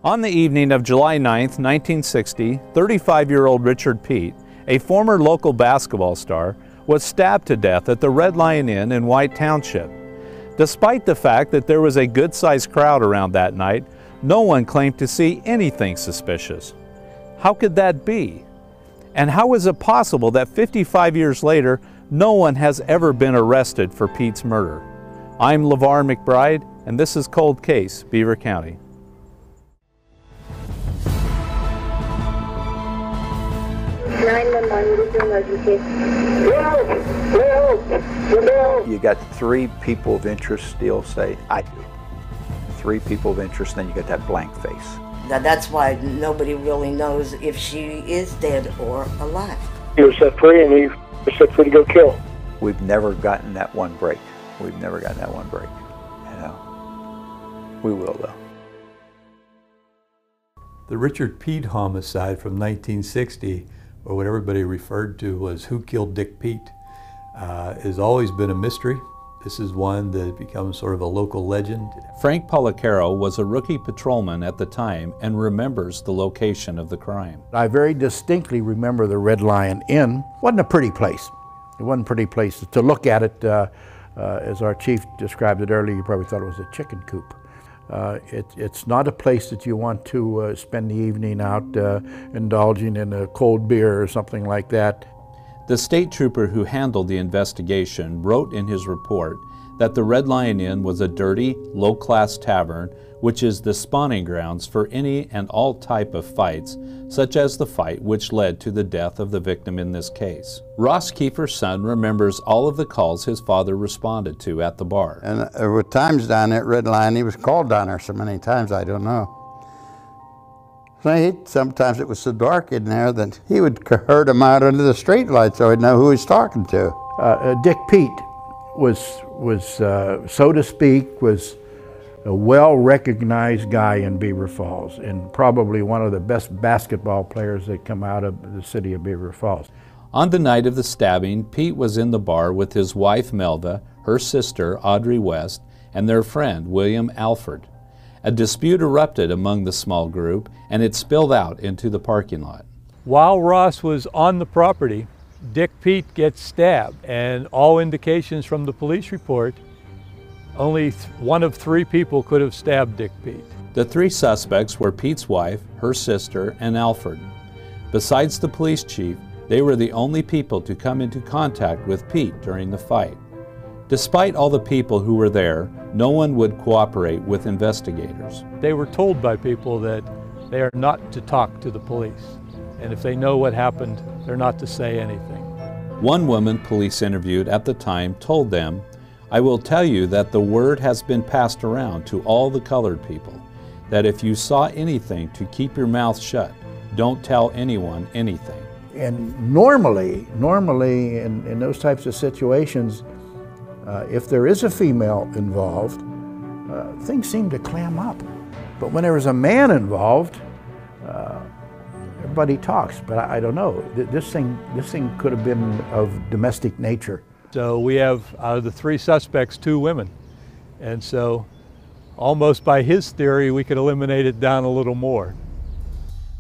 On the evening of July 9, 1960, 35-year-old Richard Peete, a former local basketball star, was stabbed to death at the Red Lion Inn in White Township. Despite the fact that there was a good-sized crowd around that night, no one claimed to see anything suspicious. How could that be? And how is it possible that 55 years later, no one has ever been arrested for Pete's murder? I'm LeVar McBride, and this is Cold Case, Beaver County. You got three people of interest still say, I do. Three people of interest, then you get that blank face. Now that's why nobody really knows if she is dead or alive. He was set free and he was set free to go kill. We've never gotten that one break. We've never gotten that one break. You know, we will though. The Richard Peete homicide from 1960, or what everybody referred to was Who Killed Dick Peete, has always been a mystery. This is one that becomes sort of a local legend. Frank Policaro was a rookie patrolman at the time and remembers the location of the crime. I very distinctly remember the Red Lion Inn. It wasn't a pretty place. It wasn't a pretty place to look at it. As our chief described it earlier, you probably thought it was a chicken coop. It's not a place that you want to spend the evening out indulging in a cold beer or something like that. The state trooper who handled the investigation wrote in his report that the Red Lion Inn was a dirty, low-class tavern which is the spawning grounds for any and all type of fights, such as the fight which led to the death of the victim in this case. Ross Kiefer's son remembers all of the calls his father responded to at the bar. And there were times down at Red Lion, he was called down there so many times, I don't know. Sometimes it was so dark in there that he would herd him out under the street light so he'd know who he's talking to. Dick Peete was so to speak, was a well-recognized guy in Beaver Falls and probably one of the best basketball players that come out of the city of Beaver Falls. On the night of the stabbing, Peete was in the bar with his wife Melva, her sister Audrey West, and their friend William Alford. A dispute erupted among the small group and it spilled out into the parking lot. While Ross was on the property, Dick Peete gets stabbed, and all indications from the police report, only one of three people could have stabbed Dick Peete. The three suspects were Pete's wife, her sister, and Alfred. Besides the police chief, they were the only people to come into contact with Peete during the fight. Despite all the people who were there, no one would cooperate with investigators. They were told by people that they are not to talk to the police, and if they know what happened, they're not to say anything. One woman police interviewed at the time told them, "I will tell you that the word has been passed around to all the colored people, that if you saw anything, to keep your mouth shut. Don't tell anyone anything." And normally in those types of situations, if there is a female involved, things seem to clam up. But when there is a man involved, everybody talks. But I don't know. This thing could have been of domestic nature. So we have, out of the three suspects, two women. And so almost by his theory, we could eliminate it down a little more.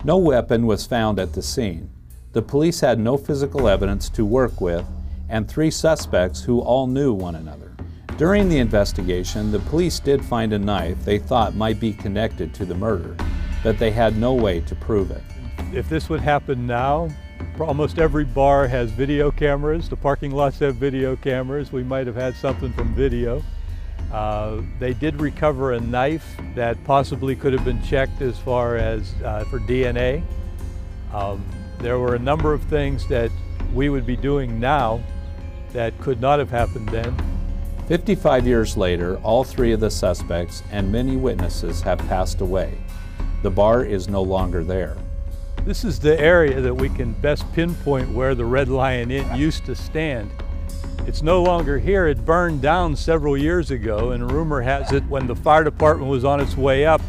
No weapon was found at the scene. The police had no physical evidence to work with, and three suspects who all knew one another. During the investigation, the police did find a knife they thought might be connected to the murder, but they had no way to prove it. If this would happen now, almost every bar has video cameras. The parking lots have video cameras. We might have had something from video. They did recover a knife that possibly could have been checked as far as for DNA. There were a number of things that we would be doing now that could not have happened then. 55 years later, all three of the suspects and many witnesses have passed away. The bar is no longer there. This is the area that we can best pinpoint where the Red Lion Inn used to stand. It's no longer here. It burned down several years ago, and rumor has it when the fire department was on its way up,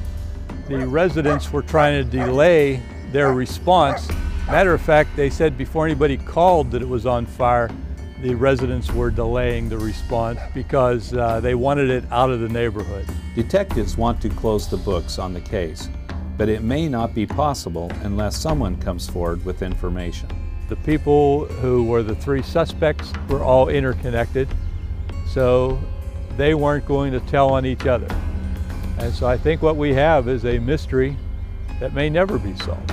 the residents were trying to delay their response. Matter of fact, they said before anybody called that it was on fire, the residents were delaying the response because they wanted it out of the neighborhood. Detectives want to close the books on the case, but it may not be possible unless someone comes forward with information. The people who were the three suspects were all interconnected, so they weren't going to tell on each other. And so I think what we have is a mystery that may never be solved.